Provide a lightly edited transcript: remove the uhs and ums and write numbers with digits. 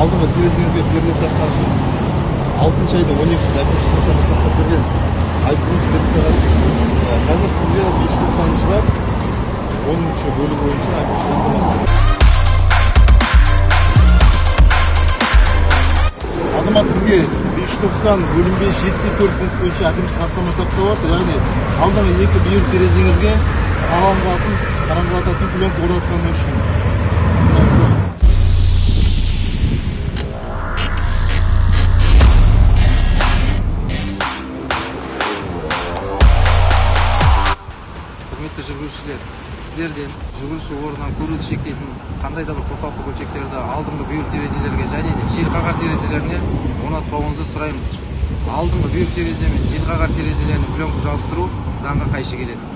Алдыңғы терезеңізге перде таққан үшін 6 айда 12-сінде әкімшілік сақтап берген айыппұлыңыз берілсе қазір сізге 590 жылдар 10-ші бөлігі бойынша әкімшілік азамат сізге 590 бөлім 5 74 пункт бойынша әкімшілік хаттама сақталады, яғни алдыңғы 2 бүйір терезеңізге қараңғылататын пленка орнатқаны үшін. Құрметті жүргізушілер, сіздерден жүргізуші орнынан көруді шектейтін қандай да бір қосалқы бөлшектерді алдыңғы бүйір терезелерге және де желқағар терезелеріне орнатпауыңызды сұраймыз. Алдыңғы бүйір терезе мен желқағар терезелерінің пленка жабыстыру заңға қайшы келеді.